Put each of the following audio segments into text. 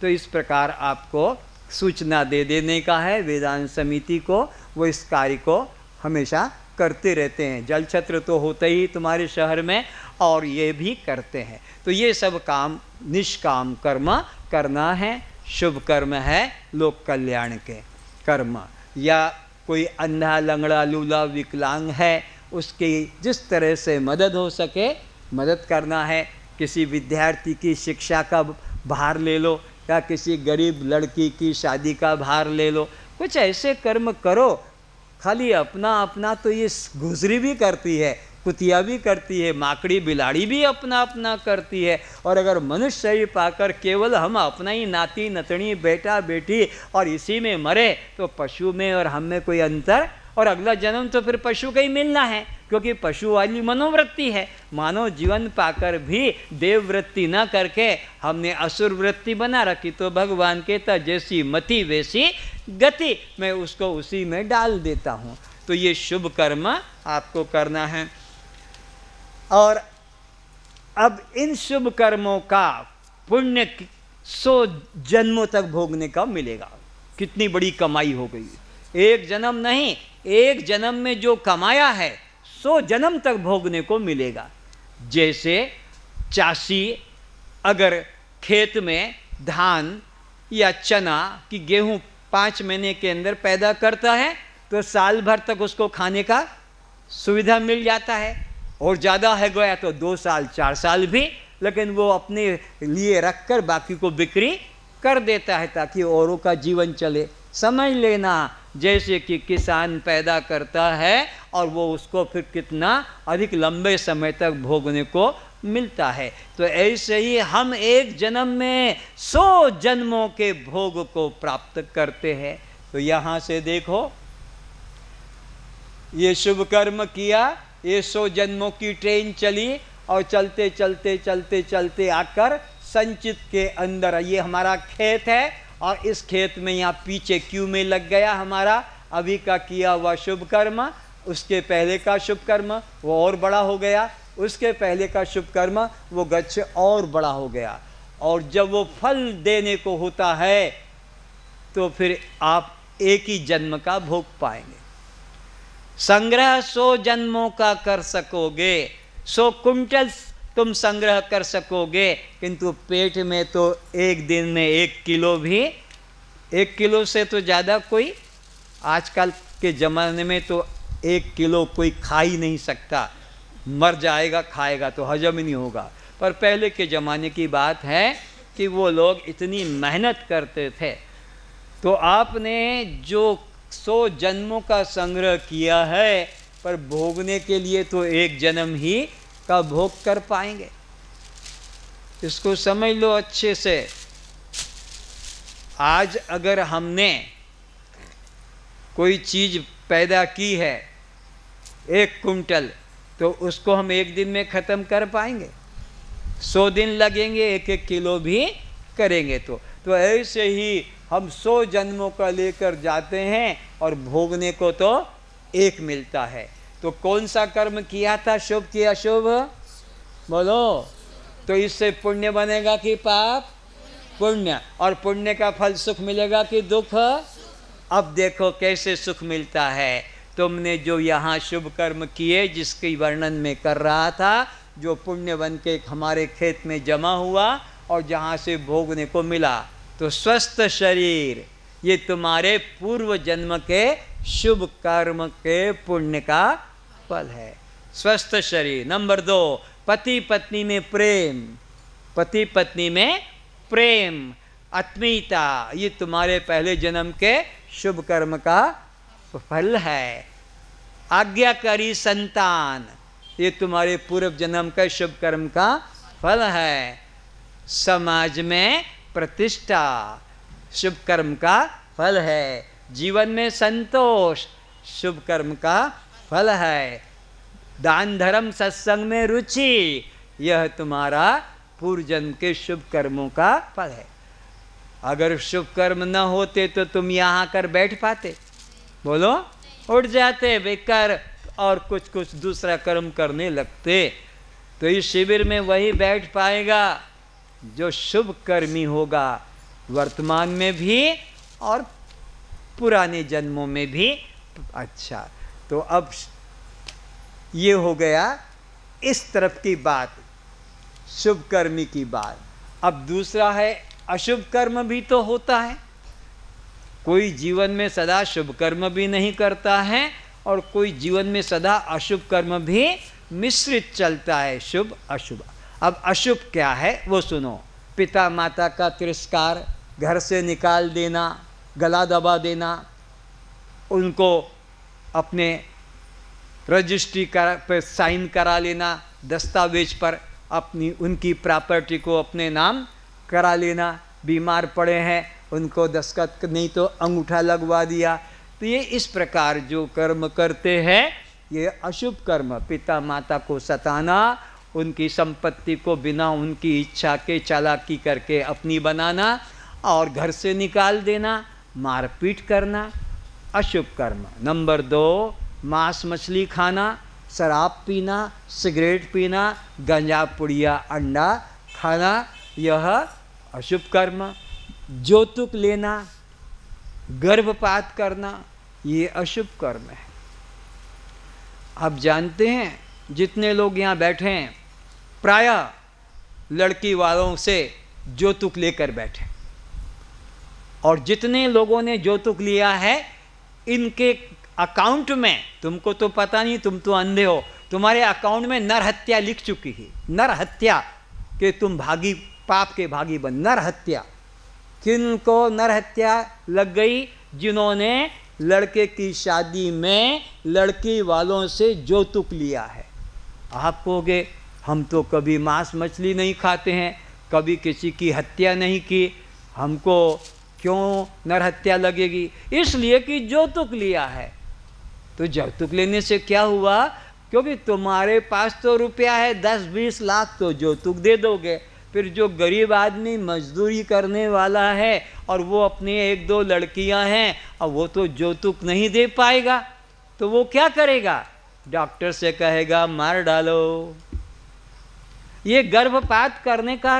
तो इस प्रकार आपको सूचना दे देने का है वेदांत समिति को। वो इस कार्य को हमेशा करते रहते हैं। जल छत्र तो होते ही तुम्हारे शहर में, और ये भी करते हैं। तो ये सब काम निष्काम कर्म करना है, शुभ कर्म है लोक कल्याण के कर्म। या कोई अंधा लंगड़ा लूला विकलांग है, उसकी जिस तरह से मदद हो सके मदद करना है। किसी विद्यार्थी की शिक्षा का भार ले लो, या किसी गरीब लड़की की शादी का भार ले लो। कुछ ऐसे कर्म करो। खाली अपना अपना तो ये गुजरी भी करती है, कुतिया भी करती है, माकड़ी बिलाड़ी भी अपना अपना करती है। और अगर मनुष्य शरीर पाकर केवल हम अपना ही नाती नतनी बेटा बेटी और इसी में मरे, तो पशु में और हम में कोई अंतर? और अगला जन्म तो फिर पशु का ही मिलना है, क्योंकि पशु वाली मनोवृत्ति है। मानव जीवन पाकर भी देव वृत्ति न करके हमने असुर वृत्ति बना रखी, तो भगवान कहता जैसी मति वैसी गति, मैं उसको उसी में डाल देता हूँ। तो ये शुभ कर्म आपको करना है। और अब इन शुभ कर्मों का पुण्य 100 जन्मों तक भोगने का मिलेगा। कितनी बड़ी कमाई हो गई। एक जन्म नहीं, एक जन्म में जो कमाया है 100 जन्म तक भोगने को मिलेगा। जैसे चाषी अगर खेत में धान या चना की गेहूं 5 महीने के अंदर पैदा करता है, तो साल भर तक उसको खाने का सुविधा मिल जाता है। और ज़्यादा है गया तो 2 साल 4 साल भी, लेकिन वो अपने लिए रखकर बाकी को बिक्री कर देता है ताकि औरों का जीवन चले। समझ लेना, जैसे कि किसान पैदा करता है और वो उसको फिर कितना अधिक लंबे समय तक भोगने को मिलता है, तो ऐसे ही हम एक जन्म में 100 जन्मों के भोग को प्राप्त करते हैं। तो यहाँ से देखो, ये शुभ कर्म किया, ये 100 जन्मों की ट्रेन चली, और चलते चलते चलते चलते आकर संचित के अंदर, ये हमारा खेत है, और इस खेत में यहाँ पीछे क्यू में लग गया हमारा अभी का किया हुआ शुभ कर्म। उसके पहले का शुभ कर्म वो और बड़ा हो गया, उसके पहले का शुभ कर्म वो गच्छ और बड़ा हो गया। और जब वो फल देने को होता है तो फिर आप एक ही जन्म का भोग पाएंगे। संग्रह 100 जन्मों का कर सकोगे, 100 कुंटल तुम संग्रह कर सकोगे, किंतु पेट में तो एक दिन में 1 किलो भी, 1 किलो से तो ज़्यादा कोई आजकल के ज़माने में तो 1 किलो कोई खा ही नहीं सकता। मर जाएगा, खाएगा तो हजम ही नहीं होगा। पर पहले के ज़माने की बात है कि वो लोग इतनी मेहनत करते थे। तो आपने जो 100 जन्मों का संग्रह किया है, पर भोगने के लिए तो एक जन्म ही का भोग कर पाएंगे। इसको समझ लो अच्छे से। आज अगर हमने कोई चीज़ पैदा की है 1 कुंटल, तो उसको हम एक दिन में ख़त्म कर पाएंगे? 100 दिन लगेंगे, 1-1 किलो भी करेंगे तो ऐसे ही हम 100 जन्मों का लेकर जाते हैं, और भोगने को तो एक मिलता है। तो कौन सा कर्म किया था, शुभ कि अशुभ? बोलो। तो इससे पुण्य बनेगा कि पाप? पुण्य। और पुण्य का फल सुख मिलेगा कि दुख? अब देखो कैसे सुख मिलता है। तुमने जो यहाँ शुभ कर्म किए, जिसकी वर्णन में कर रहा था, जो पुण्य बन के हमारे खेत में जमा हुआ और जहाँ से भोगने को मिला, तो स्वस्थ शरीर ये तुम्हारे पूर्व जन्म के शुभ कर्म के पुण्य का फल है। स्वस्थ शरीर। नंबर 2, पति पत्नी में प्रेम, पति पत्नी में प्रेम, आत्मीयता, ये तुम्हारे पहले जन्म के शुभ कर्म का फल है। आज्ञाकारी संतान, ये तुम्हारे पूर्व जन्म का शुभ कर्म का फल है। समाज में प्रतिष्ठा, शुभ कर्म का फल है। जीवन में संतोष, शुभ कर्म का फल है। दान धर्म सत्संग में रुचि, यह तुम्हारा पूर्व जन्म के शुभ कर्मों का फल है। अगर शुभ कर्म न होते तो तुम यहाँ आकर बैठ पाते? बोलो, उठ जाते बेकार और कुछ कुछ दूसरा कर्म करने लगते। तो इस शिविर में वही बैठ पाएगा जो शुभ कर्मी होगा, वर्तमान में भी और पुराने जन्मों में भी। अच्छा, तो अब ये हो गया इस तरफ की बात, शुभ कर्मी की बात। अब दूसरा है अशुभ कर्म भी तो होता है। कोई जीवन में सदा शुभ कर्म भी नहीं करता है और कोई जीवन में सदा अशुभ कर्म भी मिश्रित चलता है, शुभ अशुभ। अब अशुभ क्या है वो सुनो। पिता माता का तिरस्कार, घर से निकाल देना, गला दबा देना, उनको अपने रजिस्ट्री पर साइन करा लेना, दस्तावेज पर अपनी उनकी प्रॉपर्टी को अपने नाम करा लेना, बीमार पड़े हैं उनको दस्तखत नहीं तो अंगूठा लगवा दिया। तो ये इस प्रकार जो कर्म करते हैं ये अशुभ कर्म। पिता माता को सताना, उनकी संपत्ति को बिना उनकी इच्छा के चालाकी करके अपनी बनाना और घर से निकाल देना, मारपीट करना, अशुभ कर्म। नंबर 2, मांस मछली खाना, शराब पीना, सिगरेट पीना, गंजा पुड़िया अंडा खाना, यह अशुभ कर्म। जौतुक लेना, गर्भपात करना, ये अशुभ कर्म है। आप जानते हैं जितने लोग यहाँ बैठे हैं प्रायः लड़की वालों से जौतुक लेकर बैठे, और जितने लोगों ने जौतुक लिया है इनके अकाउंट में, तुमको तो पता नहीं, तुम तो अंधे हो, तुम्हारे अकाउंट में नरहत्या लिख चुकी है। नरहत्या कि तुम भागी, पाप के भागी बन। नरहत्या किनको नरहत्या लग गई? जिन्होंने लड़के की शादी में लड़की वालों से जौतुक लिया है। आप कहोगे हम तो कभी मांस मछली नहीं खाते हैं, कभी किसी की हत्या नहीं की, हमको क्यों नरहत्या लगेगी? इसलिए कि जौतुक लिया है। तो जौतुक लेने से क्या हुआ? क्योंकि तुम्हारे पास तो रुपया है 10-20 लाख, तो जौतुक दे दोगे। फिर जो गरीब आदमी मजदूरी करने वाला है और वो अपने 1-2 लड़कियां हैं और वो तो जौतुक नहीं दे पाएगा, तो वो क्या करेगा? डॉक्टर से कहेगा मार डालो। ये गर्भपात करने का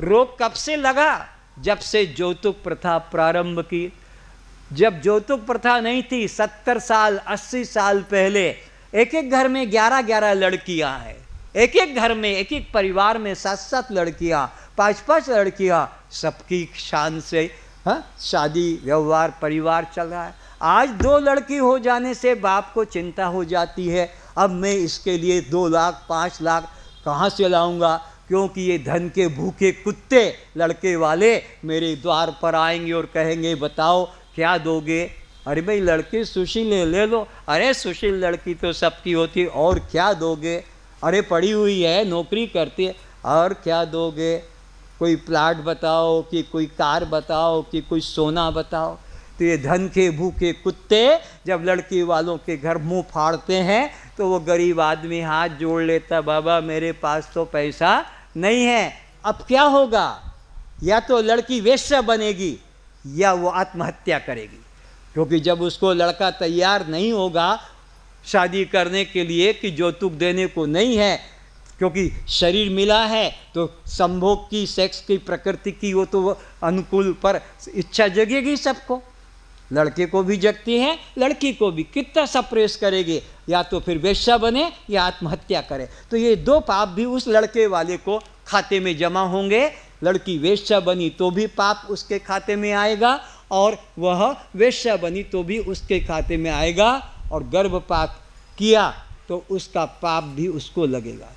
रोग कब से लगा? जब से जौतुक प्रथा प्रारंभ की। जब जौतुक प्रथा नहीं थी 70 साल 80 साल पहले, एक एक घर में 11-11 लड़कियां हैं, एक एक घर में, एक एक परिवार में 7-7 लड़कियां, 5-5 लड़कियां, सबकी शान से शादी व्यवहार परिवार चल रहा है। आज 2 लड़की हो जाने से बाप को चिंता हो जाती है, अब मैं इसके लिए 2 लाख 5 लाख कहाँ से लाऊंगा? क्योंकि ये धन के भूखे कुत्ते लड़के वाले मेरे द्वार पर आएंगे और कहेंगे बताओ क्या दोगे? अरे भाई लड़की सुशील ले लो। अरे सुशील लड़की तो सबकी होती है, और क्या दोगे? अरे पढ़ी हुई है, नौकरी करती है, और क्या दोगे? कोई प्लाट बताओ कि कोई कार बताओ कि कोई सोना बताओ। तो ये धन के भूखे कुत्ते जब लड़की वालों के घर मुंह फाड़ते हैं तो वो गरीब आदमी हाथ जोड़ लेता, बाबा मेरे पास तो पैसा नहीं है। अब क्या होगा? या तो लड़की वेश्या बनेगी या वो आत्महत्या करेगी, क्योंकि जब उसको लड़का तैयार नहीं होगा शादी करने के लिए कि जौतुक देने को नहीं है, क्योंकि शरीर मिला है तो संभोग की, सेक्स की, प्रकृति की वो तो अनुकूल पर इच्छा जगेगी सबको। लड़के को भी जगती है, लड़की को भी। कितना सप्रेस करेगी? या तो फिर वेश्या बने या आत्महत्या करे। तो ये 2 पाप भी उस लड़के वाले को खाते में जमा होंगे। लड़की वेश्या बनी तो भी पाप उसके खाते में आएगा, और वह वेश्या बनी तो भी उसके खाते में आएगा, और गर्भपात किया तो उसका पाप भी उसको लगेगा।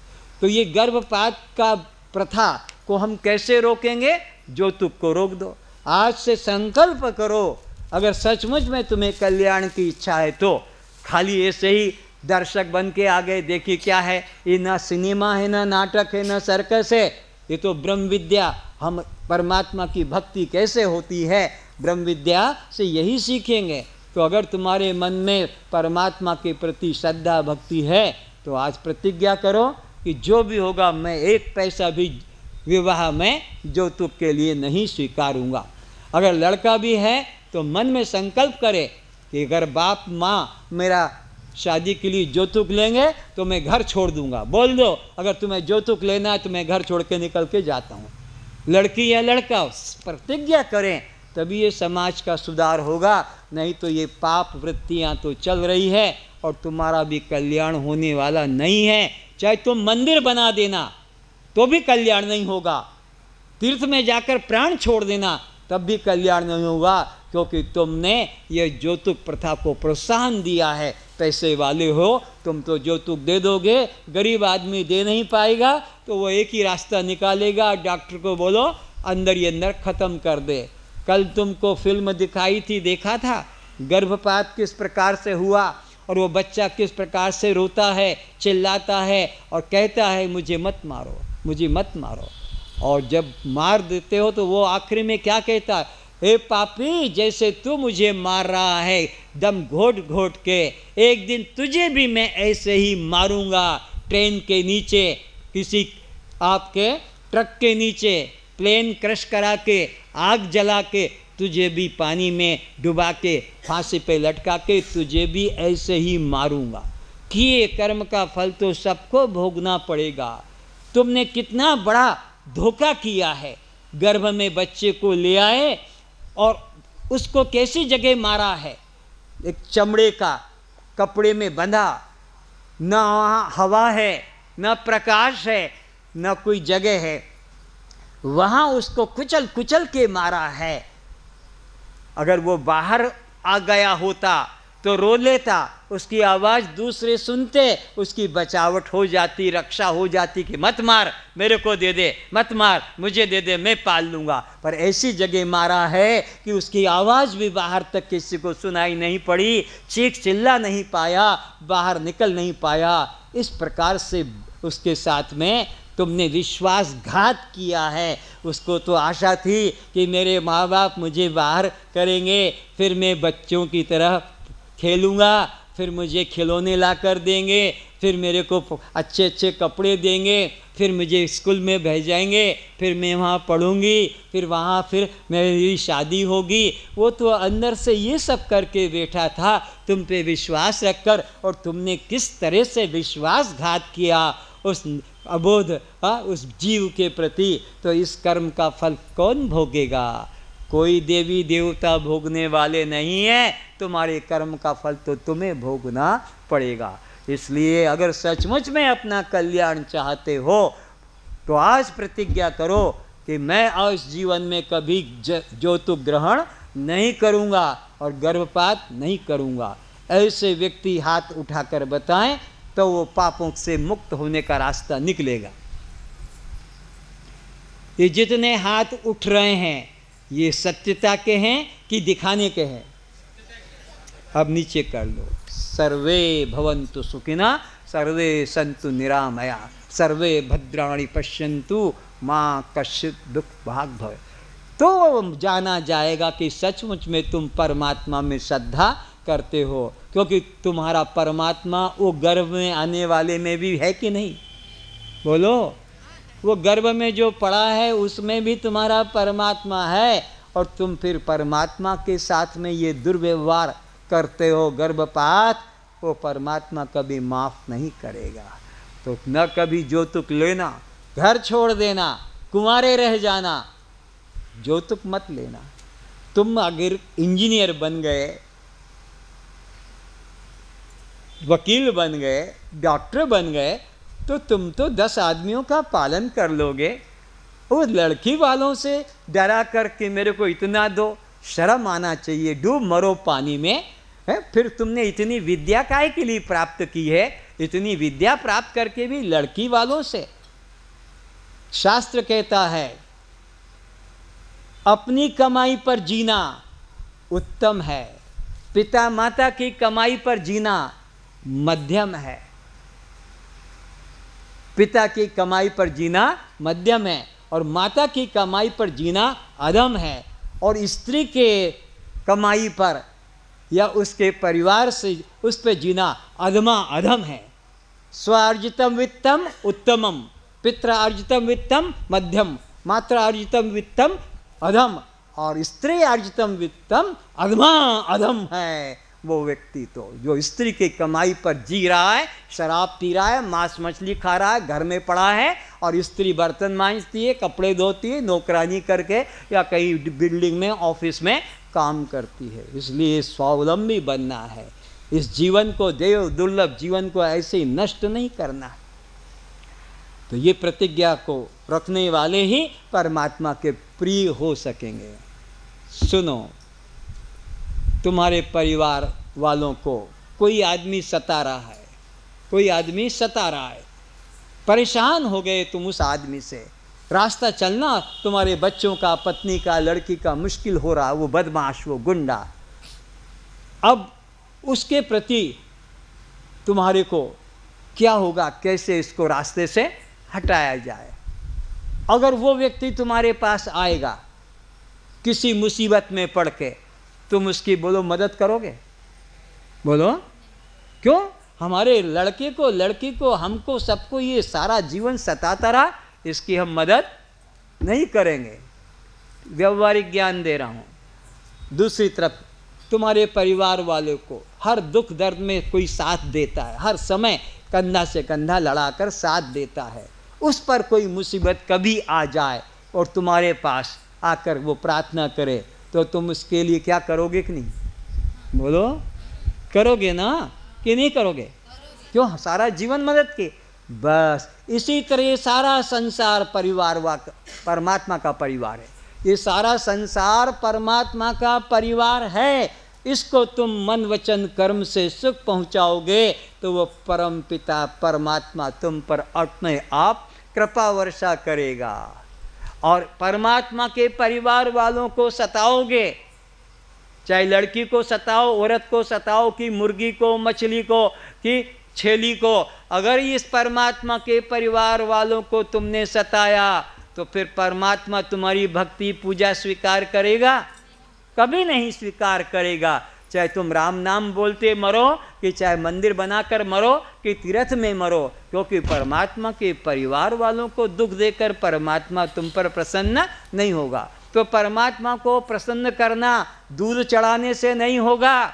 तो ये गर्भपात का प्रथा को हम कैसे रोकेंगे? जौतुक को रोक दो। आज से संकल्प करो, अगर सचमुच में तुम्हें कल्याण की इच्छा है तो। खाली ऐसे ही दर्शक बन के आ गए, देखिए क्या है, ये ना सिनेमा है, ना नाटक है, ना सर्कस है, ये तो ब्रह्म विद्या। हम परमात्मा की भक्ति कैसे होती है, ब्रह्म विद्या से यही सीखेंगे। तो अगर तुम्हारे मन में परमात्मा के प्रति श्रद्धा भक्ति है तो आज प्रतिज्ञा करो कि जो भी होगा मैं 1 पैसा भी विवाह में जौतुक के लिए नहीं स्वीकारूंगा। अगर लड़का भी है तो मन में संकल्प करे कि अगर बाप माँ मेरा शादी के लिए जौतुक लेंगे तो मैं घर छोड़ दूंगा। बोल दो अगर तुम्हें जौतुक लेना है तो मैं घर छोड़ के निकल के जाता हूँ। लड़की या लड़का प्रतिज्ञा करें, तभी ये समाज का सुधार होगा। नहीं तो ये पाप वृत्तियाँ तो चल रही है और तुम्हारा भी कल्याण होने वाला नहीं है। चाहे तुम मंदिर बना देना तो भी कल्याण नहीं होगा, तीर्थ में जाकर प्राण छोड़ देना तब भी कल्याण नहीं होगा, क्योंकि तुमने ये जौतुक प्रथा को प्रोत्साहन दिया है। पैसे वाले हो तुम तो जौतुक दे दोगे, गरीब आदमी दे नहीं पाएगा तो वो एक ही रास्ता निकालेगा, डॉक्टर को बोलो अंदर ही अंदर ख़त्म कर दे। कल तुमको फिल्म दिखाई थी, देखा था गर्भपात किस प्रकार से हुआ और वो बच्चा किस प्रकार से रोता है, चिल्लाता है और कहता है मुझे मत मारो, मुझे मत मारो। और जब मार देते हो तो वो आखिरी में क्या कहता है, हे पापी, जैसे तू मुझे मार रहा है दम घोट घोट के, एक दिन तुझे भी मैं ऐसे ही मारूंगा। ट्रेन के नीचे, किसी आपके ट्रक के नीचे, प्लेन क्रश करा के, आग जला के, तुझे भी पानी में डुबा के, फांसी पे लटका के तुझे भी ऐसे ही मारूंगा। किए कर्म का फल तो सबको भोगना पड़ेगा। तुमने कितना बड़ा धोखा किया है। गर्भ में बच्चे को ले आए और उसको कैसी जगह मारा है, एक चमड़े का कपड़े में बंधा, न वहाँ हवा है, न प्रकाश है, न कोई जगह है, वहाँ उसको कुचल कुचल के मारा है। अगर वो बाहर आ गया होता तो रो लेता, उसकी आवाज़ दूसरे सुनते, उसकी बचावट हो जाती, रक्षा हो जाती कि मत मार, मेरे को दे दे, मत मार, मुझे दे दे, मैं पाल लूँगा। पर ऐसी जगह मारा है कि उसकी आवाज़ भी बाहर तक किसी को सुनाई नहीं पड़ी, चीख चिल्ला नहीं पाया, बाहर निकल नहीं पाया। इस प्रकार से उसके साथ में तुमने विश्वासघात किया है। उसको तो आशा थी कि मेरे माँ बाप मुझे बाहर करेंगे, फिर मैं बच्चों की तरह खेलूँगा, फिर मुझे खिलौने ला कर देंगे, फिर मेरे को अच्छे अच्छे कपड़े देंगे, फिर मुझे स्कूल में भेजाएंगे, फिर मैं वहाँ पढ़ूँगी, फिर वहाँ फिर मेरी शादी होगी। वो तो अंदर से ये सब करके बैठा था तुम पे विश्वास रखकर, और तुमने किस तरह से विश्वासघात किया उस अबोध उस जीव के प्रति। तो इस कर्म का फल कौन भोगेगा? कोई देवी देवता भोगने वाले नहीं है, तुम्हारे कर्म का फल तो तुम्हें भोगना पड़ेगा। इसलिए अगर सचमुच में अपना कल्याण चाहते हो तो आज प्रतिज्ञा करो कि मैं आज जीवन में कभी जौतुक ग्रहण नहीं करूँगा और गर्भपात नहीं करूँगा। ऐसे व्यक्ति हाथ उठाकर बताएं तो वो पापों से मुक्त होने का रास्ता निकलेगा। ये जितने हाथ उठ रहे हैं ये सत्यता के हैं कि दिखाने के हैं? अब नीचे कर लो। सर्वे भवन्तु सुखिना, सर्वे सन्तु निरामया, सर्वे भद्राणि पश्यन्तु माँ कश्चित् दुख भाग भवे। तो जाना जाएगा कि सचमुच में तुम परमात्मा में श्रद्धा करते हो, क्योंकि तुम्हारा परमात्मा वो गर्भ में आने वाले में भी है कि नहीं? बोलो। वो गर्भ में जो पड़ा है उसमें भी तुम्हारा परमात्मा है, और तुम फिर परमात्मा के साथ में ये दुर्व्यवहार करते हो, गर्भपात, वो परमात्मा कभी माफ़ नहीं करेगा। तो न कभी जौतुक लेना, घर छोड़ देना, कुंवारे रह जाना, जौतुक मत लेना। तुम अगर इंजीनियर बन गए, वकील बन गए, डॉक्टर बन गए, तो तुम तो 10 आदमियों का पालन कर लोगे। वो लड़की वालों से डरा कर कि मेरे को इतना दो, शर्म आना चाहिए, डूब मरो पानी में है। फिर तुमने इतनी विद्या काहे के लिए प्राप्त की है? इतनी विद्या प्राप्त करके भी लड़की वालों से? शास्त्र कहता है अपनी कमाई पर जीना उत्तम है, पिता माता की कमाई पर जीना मध्यम है। पिता की कमाई पर जीना मध्यम है और माता की कमाई पर जीना अधम है। और स्त्री के कमाई पर या उसके परिवार से उस पर जीना अधमा अधम है। स्वार्जितम वित्तम उत्तमम, पित्रार्जितम वित्तम मध्यम, मात्रार्जितम वित्तम अधम, और स्त्री अर्जितम वित्तम अधमा अधम है। वो व्यक्ति तो जो स्त्री की कमाई पर जी रहा है, शराब पी रहा है, मांस मछली खा रहा है, घर में पड़ा है, और स्त्री बर्तन मांजती है, कपड़े धोती है, नौकरानी करके या कहीं बिल्डिंग में ऑफिस में काम करती है। इसलिए स्वावलंबी बनना है। इस जीवन को, देव दुर्लभ जीवन को ऐसे ही नष्ट नहीं करना। तो ये प्रतिज्ञा को रखने वाले ही परमात्मा के प्रिय हो सकेंगे। सुनो, तुम्हारे परिवार वालों को कोई आदमी सता रहा है, कोई आदमी सता रहा है, परेशान हो गए तुम उस आदमी से, रास्ता चलना तुम्हारे बच्चों का, पत्नी का, लड़की का मुश्किल हो रहा, वो बदमाश, वो गुंडा। अब उसके प्रति तुम्हारे को क्या होगा, कैसे इसको रास्ते से हटाया जाए। अगर वो व्यक्ति तुम्हारे पास आएगा किसी मुसीबत में पड़ के, तुम उसकी बोलो मदद करोगे? बोलो क्यों? हमारे लड़के को, लड़की को, हमको, सबको ये सारा जीवन सताता रहा, इसकी हम मदद नहीं करेंगे। व्यवहारिक ज्ञान दे रहा हूँ। दूसरी तरफ तुम्हारे परिवार वालों को हर दुख दर्द में कोई साथ देता है, हर समय कंधा से कंधा लड़ाकर साथ देता है। उस पर कोई मुसीबत कभी आ जाए और तुम्हारे पास आकर वो प्रार्थना करे, तो तुम उसके लिए क्या करोगे कि नहीं? बोलो, करोगे ना कि नहीं करोगे? क्यों? सारा जीवन मदद की। बस इसी तरह सारा संसार परिवार परमात्मा का परिवार है। ये सारा संसार परमात्मा का परिवार है। इसको तुम मन वचन कर्म से सुख पहुंचाओगे तो वो परम पिता परमात्मा तुम पर अपने आप कृपा वर्षा करेगा। और परमात्मा के परिवार वालों को सताओगे, चाहे लड़की को सताओ, औरत को सताओ, कि मुर्गी को, मछली को, कि छेली को, अगर इस परमात्मा के परिवार वालों को तुमने सताया तो फिर परमात्मा तुम्हारी भक्ति पूजा स्वीकार करेगा? कभी नहीं स्वीकार करेगा। चाहे तुम राम नाम बोलते मरो, कि चाहे मंदिर बनाकर मरो, कि तीर्थ में मरो, क्योंकि परमात्मा के परिवार वालों को दुख देकर परमात्मा तुम पर प्रसन्न नहीं होगा। तो परमात्मा को प्रसन्न करना दूध चढ़ाने से नहीं होगा,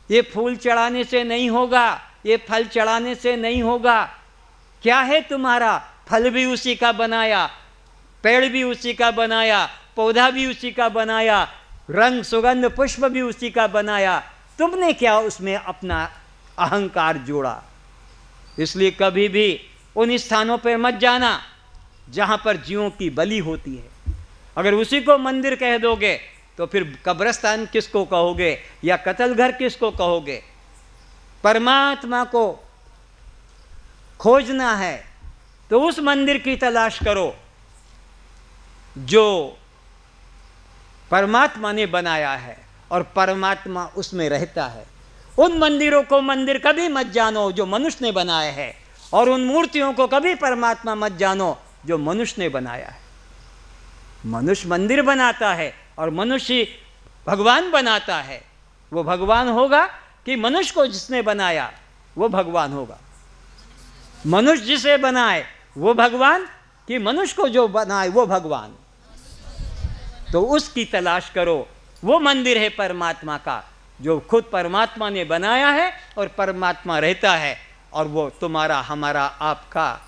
ये फूल चढ़ाने से नहीं होगा, ये फल चढ़ाने से नहीं होगा। क्या है तुम्हारा? फल भी उसी का बनाया, पेड़ भी उसी का बनाया, पौधा भी उसी का बनाया, रंग सुगंध पुष्प भी उसी का बनाया। तुमने क्या उसमें अपना अहंकार जोड़ा? इसलिए कभी भी उन स्थानों पर मत जाना जहां पर जीवों की बलि होती है। अगर उसी को मंदिर कह दोगे तो फिर कब्रिस्तान किसको कहोगे या कत्ल घर किसको कहोगे? परमात्मा को खोजना है तो उस मंदिर की तलाश करो जो परमात्मा ने बनाया है और परमात्मा उसमें रहता है। उन मंदिरों को मंदिर कभी मत जानो जो मनुष्य ने बनाया है, और उन मूर्तियों को कभी परमात्मा मत जानो जो मनुष्य ने बनाया है। मनुष्य मंदिर बनाता है और मनुष्य भगवान बनाता है। वो भगवान होगा कि मनुष्य को जिसने बनाया वो भगवान होगा? मनुष्य जिसे बनाए वो भगवान, कि मनुष्य को जो बनाए वो भगवान? तो उसकी तलाश करो। वो मंदिर है परमात्मा का जो खुद परमात्मा ने बनाया है और परमात्मा रहता है। और वो तुम्हारा, हमारा, आपका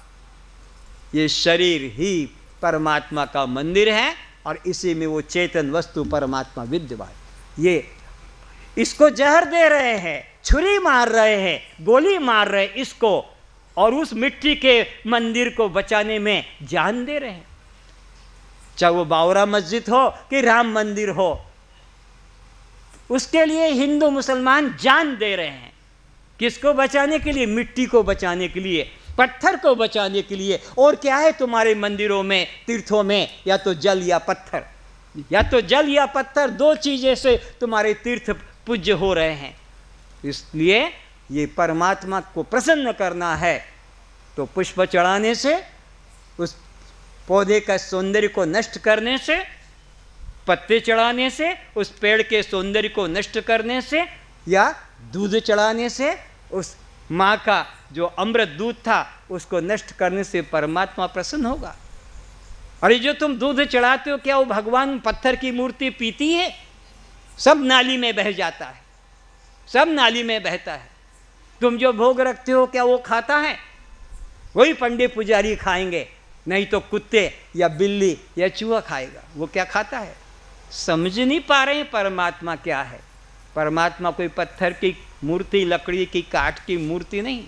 ये शरीर ही परमात्मा का मंदिर है और इसी में वो चेतन वस्तु परमात्मा विद्यमान। ये इसको जहर दे रहे हैं, छुरी मार रहे हैं, गोली मार रहे हैं इसको, और उस मिट्टी के मंदिर को बचाने में जान दे रहे हैं। चाहे वो बावरा मस्जिद हो कि राम मंदिर हो, उसके लिए हिंदू मुसलमान जान दे रहे हैं। किसको बचाने के लिए? मिट्टी को बचाने के लिए, पत्थर को बचाने के लिए। और क्या है तुम्हारे मंदिरों में, तीर्थों में? या तो जल या पत्थर, या तो जल या पत्थर, दो चीजें से तुम्हारे तीर्थ पूज्य हो रहे हैं। इसलिए ये परमात्मा को प्रसन्न करना है तो पुष्प चढ़ाने से, उस पौधे का सौंदर्य को नष्ट करने से, पत्ते चढ़ाने से, उस पेड़ के सौंदर्य को नष्ट करने से, या दूध चढ़ाने से, उस माँ का जो अमृत दूध था उसको नष्ट करने से परमात्मा प्रसन्न होगा। अरे जो तुम दूध चढ़ाते हो, क्या वो भगवान पत्थर की मूर्ति पीती है? सब नाली में बह जाता है। सब नाली में बहता है। तुम जो भोग रखते हो क्या वो खाता है? वही पंडित पुजारी खाएंगे, नहीं तो कुत्ते या बिल्ली या चूहा खाएगा। वो क्या खाता है? समझ नहीं पा रहे हैं परमात्मा क्या है। परमात्मा कोई पत्थर की मूर्ति, लकड़ी की, काठ की मूर्ति नहीं,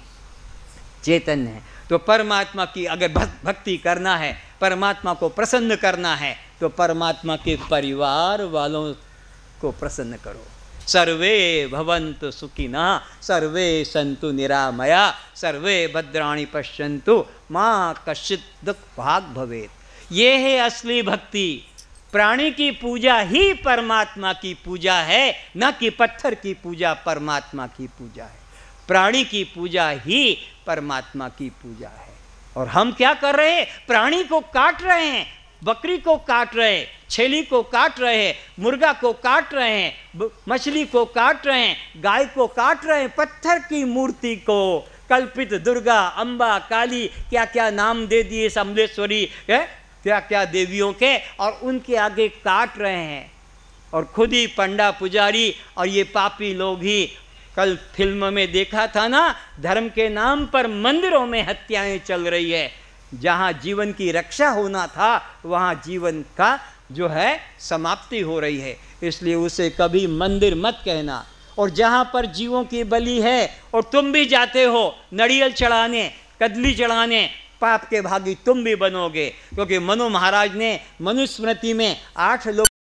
चेतन है। तो परमात्मा की अगर भक्ति करना है, परमात्मा को प्रसन्न करना है, तो परमात्मा के परिवार वालों को प्रसन्न करो। सर्वे भवन्तु सुखिनः, सर्वे सन्तु निरामया, सर्वे भद्राणि पश्यन्तु मां कश्चित् दुःख भाग् भवेत्। ये है असली भक्ति। प्राणी की पूजा ही परमात्मा की पूजा है, न कि पत्थर की पूजा परमात्मा की पूजा है। प्राणी की पूजा ही परमात्मा की पूजा है। और हम क्या कर रहे हैं? प्राणी को काट रहे हैं, बकरी को काट रहे हैं, छेली को काट रहे हैं, मुर्गा को काट रहे हैं, मछली को काट रहे हैं, गाय को काट रहे हैं, पत्थर की मूर्ति को, कल्पित दुर्गा, अम्बा, काली, क्या क्या नाम दे दिए, समलेश्वरी है, क्या क्या देवियों के, और उनके आगे काट रहे हैं। और खुद ही पंडा पुजारी और ये पापी लोग ही, कल फिल्म में देखा था ना, धर्म के नाम पर मंदिरों में हत्याएं चल रही है। जहाँ जीवन की रक्षा होना था वहाँ जीवन का जो है समाप्ति हो रही है। इसलिए उसे कभी मंदिर मत कहना। और जहाँ पर जीवों की बलि है और तुम भी जाते हो नारियल चढ़ाने, कदली चढ़ाने, पाप के भागी तुम भी बनोगे। क्योंकि मनु महाराज ने मनुस्मृति में 8 लोग